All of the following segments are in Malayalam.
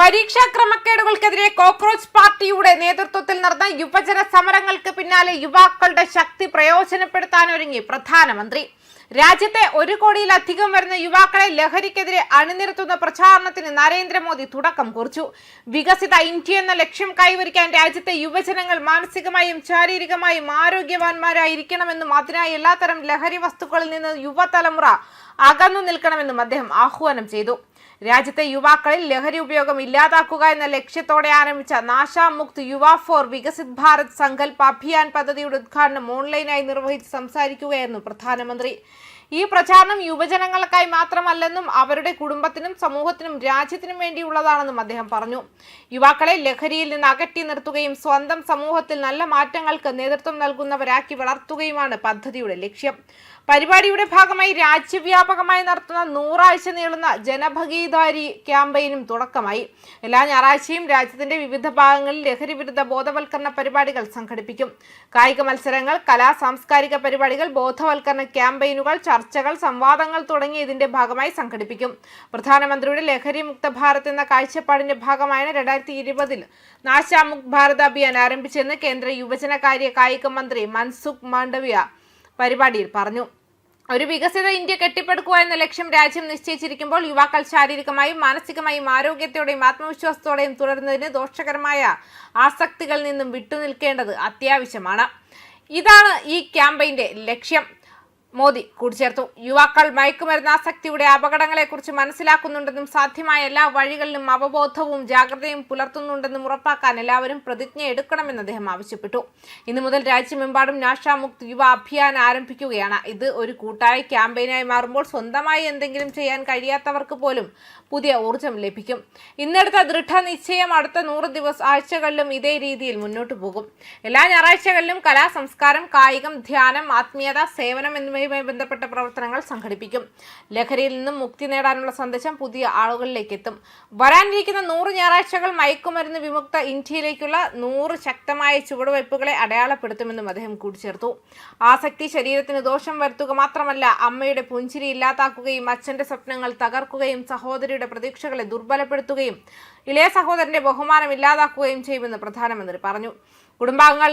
പരീക്ഷാ ക്രമക്കേടുകൾക്കെതിരെ കോക്രോച്ച് പാർട്ടിയുടെ നേതൃത്വത്തിൽ നടന്ന യുവജന സമരങ്ങൾക്ക് പിന്നാലെ യുവാക്കളുടെ ശക്തി പ്രയോജനപ്പെടുത്താനൊരുങ്ങി പ്രധാനമന്ത്രി. രാജ്യത്തെ 1 കോടിയിലധികം വരുന്ന യുവാക്കളെ ലഹരിക്കെതിരെ അണിനിരത്തുന്ന പ്രചാരണത്തിന് നരേന്ദ്രമോദി തുടക്കം കുറിച്ചു. വികസിത ഇന്ത്യ എന്ന ലക്ഷ്യം കൈവരിക്കാൻ രാജ്യത്തെ യുവജനങ്ങൾ മാനസികമായും ശാരീരികമായും ആരോഗ്യവാന്മാരായിരിക്കണമെന്നും അതിനായി എല്ലാത്തരം ലഹരി വസ്തുക്കളിൽ നിന്ന് യുവതലമുറ അകന്നു നിൽക്കണമെന്നും അദ്ദേഹം ആഹ്വാനം ചെയ്തു. രാജ്യത്തെ യുവാക്കളിൽ ലഹരി ഉപയോഗം ഇല്ലാതാക്കുക എന്ന ലക്ഷ്യത്തോടെ ആരംഭിച്ച നാശാമുക്ത് യുവ ഫോർ വികസിത് ഭാരത് സങ്കൽപ് അഭിയാൻ പദ്ധതിയുടെ ഉദ്ഘാടനം ഓൺലൈനായി നിർവഹിച്ച് സംസാരിക്കുകയായിരുന്നു പ്രധാനമന്ത്രി. ഈ പ്രചാരണം യുവജനങ്ങൾക്കായി മാത്രമല്ലെന്നും അവരുടെ കുടുംബത്തിനും സമൂഹത്തിനും രാജ്യത്തിനും വേണ്ടിയുള്ളതാണെന്നും അദ്ദേഹം പറഞ്ഞു. യുവാക്കളെ ലഹരിയിൽ നിന്ന് അകറ്റി നിർത്തുകയും സ്വന്തം സമൂഹത്തിൽ നല്ല മാറ്റങ്ങൾക്ക് നേതൃത്വം നൽകുന്നവരാക്കി വളർത്തുകയുമാണ് പദ്ധതിയുടെ ലക്ഷ്യം. പരിപാടിയുടെ ഭാഗമായി രാജ്യവ്യാപകമായി നടത്തുന്ന 100 ആഴ്ച നീളുന്ന ജനഭാഗീദാരി ക്യാമ്പയിനും തുടക്കമായി. എല്ലാ ഞായറാഴ്ചയും രാജ്യത്തിന്റെ വിവിധ ഭാഗങ്ങളിൽ ലഹരി വിരുദ്ധ ബോധവൽക്കരണ പരിപാടികൾ സംഘടിപ്പിക്കും. കായിക മത്സരങ്ങൾ, സാംസ്കാരിക പരിപാടികൾ, ബോധവൽക്കരണ ക്യാമ്പയിനുകൾ, ചർച്ചകൾ, സംവാദങ്ങൾ തുടങ്ങി ഇതിന്റെ ഭാഗമായി സംഘടിപ്പിക്കും. പ്രധാനമന്ത്രിയുടെ ലഹരി മുക്ത ഭാരത് എന്ന കാഴ്ചപ്പാടിന്റെ ഭാഗമായാണ് 2020 നാശാമുക്ത് ഭാരത് അഭിയാൻ ആരംഭിച്ചെന്ന് കേന്ദ്ര യുവജനകാര്യ കായിക മന്ത്രി മൻസുഖ് മാണ്ഡവ്യ പരിപാടിയിൽ പറഞ്ഞു. ഒരു വികസിത ഇന്ത്യ കെട്ടിപ്പടുക്കുക എന്ന ലക്ഷ്യം രാജ്യം നിശ്ചയിച്ചിരിക്കുമ്പോൾ യുവാക്കൾ ശാരീരികമായും മാനസികമായും ആരോഗ്യത്തോടെയും ആത്മവിശ്വാസത്തോടെയും തുടരുന്നതിന് ദോഷകരമായ ആസക്തികളിൽ നിന്നും വിട്ടുനിൽക്കേണ്ടത് അത്യാവശ്യമാണ്. ഇതാണ് ഈ ക്യാമ്പയിന്റെ ലക്ഷ്യം, മോദി കൂട്ടിച്ചേർത്തു. യുവാക്കൾ മയക്കുമരുന്ന് ആസക്തിയുടെ അപകടങ്ങളെക്കുറിച്ച് മനസ്സിലാക്കുന്നുണ്ടെന്നും സാധ്യമായ എല്ലാ വഴികളിലും അവബോധവും ജാഗ്രതയും പുലർത്തുന്നുണ്ടെന്നും ഉറപ്പാക്കാൻ എല്ലാവരും പ്രതിജ്ഞ എടുക്കണമെന്ന് അദ്ദേഹം ആവശ്യപ്പെട്ടു. ഇന്നു മുതൽ രാജ്യമെമ്പാടും നാശാമുക്ത് യുവ അഭിയാൻ ആരംഭിക്കുകയാണ്. ഇത് ഒരു കൂട്ടായ ക്യാമ്പയിനായി മാറുമ്പോൾ സ്വന്തമായി എന്തെങ്കിലും ചെയ്യാൻ കഴിയാത്തവർക്ക് പോലും പുതിയ ഊർജം ലഭിക്കും. ഇന്നെടുത്ത ദൃഢനിശ്ചയം അടുത്ത 100 ആഴ്ചകളിലും ഇതേ രീതിയിൽ മുന്നോട്ട് പോകും. എല്ലാ ഞായറാഴ്ചകളിലും കലാ, സംസ്കാരം, കായികം, ധ്യാനം, ആത്മീയത, സേവനം എന്നിവയുമായി ബന്ധപ്പെട്ട പ്രവർത്തനങ്ങൾ സംഘടിപ്പിക്കും. ലഹരിയിൽ നിന്നും മുക്തി നേടാനുള്ള സന്ദേശം പുതിയ ആളുകളിലേക്ക് എത്തും. വരാനിരിക്കുന്ന 100 ഞായറാഴ്ചകൾ മയക്കുമരുന്ന് വിമുക്ത ഇന്ത്യയിലേക്കുള്ള 100 ശക്തമായ ചുവടുവയ്പ്പുകളെ അടയാളപ്പെടുത്തുമെന്നും അദ്ദേഹം കൂട്ടിച്ചേർത്തു. ആസക്തി ശരീരത്തിന് ദോഷം വരുത്തുക മാത്രമല്ല, അമ്മയുടെ പുഞ്ചിരി ഇല്ലാതാക്കുകയും അച്ഛന്റെ സ്വപ്നങ്ങൾ തകർക്കുകയും സഹോദരിയുടെ പ്രതീക്ഷകളെ ദുർബലപ്പെടുത്തുകയും ഇളയ സഹോദരന്റെ ബഹുമാനം ഇല്ലാതാക്കുകയും ചെയ്യുമെന്ന് പ്രധാനമന്ത്രി പറഞ്ഞു. കുടുംബാംഗങ്ങൾ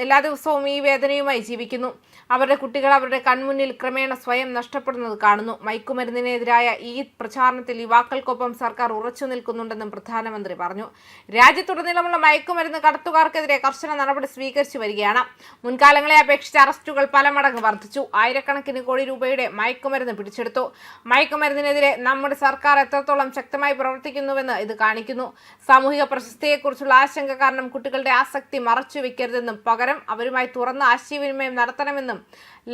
എല്ലാ ദിവസവും ഈ വേദനയുമായി ജീവിക്കുന്നു. അവരുടെ കുട്ടികൾ അവരുടെ കൺമുന്നിൽ ക്രമേണ സ്വയം നഷ്ടപ്പെടുന്നത് കാണുന്നു. മയക്കുമരുന്നിനെതിരായ ഈ പ്രചാരണത്തിൽ യുവാക്കൾക്കൊപ്പം സർക്കാർ ഉറച്ചു നിൽക്കുന്നുണ്ടെന്നും പ്രധാനമന്ത്രി പറഞ്ഞു. രാജ്യത്തുടനീളമുള്ള മയക്കുമരുന്ന് കടത്തുകാർക്കെതിരെ കർശന നടപടി സ്വീകരിച്ചു വരികയാണ്. മുൻകാലങ്ങളെ അപേക്ഷിച്ച് അറസ്റ്റുകൾ പല മടങ്ങ് വർദ്ധിച്ചു. ആയിരക്കണക്കിന് കോടി രൂപയുടെ മയക്കുമരുന്ന് പിടിച്ചെടുത്തു. മയക്കുമരുന്നിനെതിരെ നമ്മുടെ സർക്കാർ എത്രത്തോളം ശക്തമായി പ്രവർത്തിക്കുന്നുവെന്ന് ഇത് കാണിക്കുന്നു. സാമൂഹിക പ്രശസ്തിയെക്കുറിച്ചുള്ള ആശങ്ക കാരണം കുട്ടികളുടെ ആസക്തി മറച്ചുവെക്കരുതെന്നും പകരം അവരുമായി തുറന്ന ആശയവിനിമയം നടത്തണമെന്നും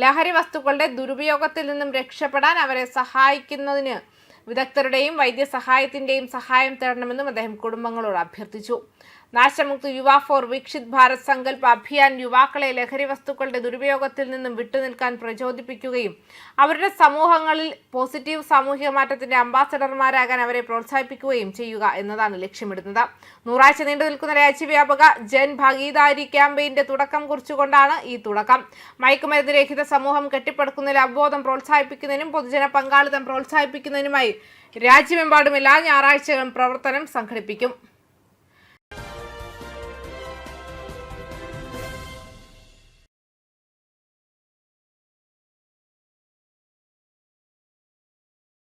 ലഹരി വസ്തുക്കളുടെ ദുരുപയോഗത്തിൽ നിന്നും രക്ഷപ്പെടാൻ അവരെ സഹായിക്കുന്നതിന് വിദഗ്ധരുടെയും വൈദ്യസഹായത്തിന്റെയും സഹായം തേടണമെന്നും അദ്ദേഹം കുടുംബങ്ങളോട് അഭ്യർത്ഥിച്ചു. നാശമുക്ത് യുവ ഫോർ വികസിത് ഭാരത് സങ്കൽപ് അഭിയാൻ യുവാക്കളെ ലഹരി വസ്തുക്കളുടെ ദുരുപയോഗത്തിൽ നിന്നും വിട്ടുനിൽക്കാൻ പ്രചോദിപ്പിക്കുകയും അവരുടെ സമൂഹങ്ങളിൽ പോസിറ്റീവ് സാമൂഹിക മാറ്റത്തിന്റെ അംബാസഡർമാരാകാൻ അവരെ പ്രോത്സാഹിപ്പിക്കുകയും ചെയ്യുക എന്നതാണ് ലക്ഷ്യമിടുന്നത്. 100 ആഴ്ച നീണ്ടു നിൽക്കുന്ന രാജ്യവ്യാപക ജൻഭാഗീദാരി ക്യാമ്പയിന്റെ തുടക്കം കുറിച്ചുകൊണ്ടാണ് ഈ തുടക്കം. മയക്കുമരുന്ന് രഹിത സമൂഹം കെട്ടിപ്പടുക്കുന്നതിൽ അവബോധം പ്രോത്സാഹിപ്പിക്കുന്നതിനും പൊതുജന പങ്കാളിത്തം പ്രോത്സാഹിപ്പിക്കുന്നതിനുമായി രാജ്യമെമ്പാടും എല്ലാ ഞായറാഴ്ചകളും പ്രവർത്തനം സംഘടിപ്പിക്കും.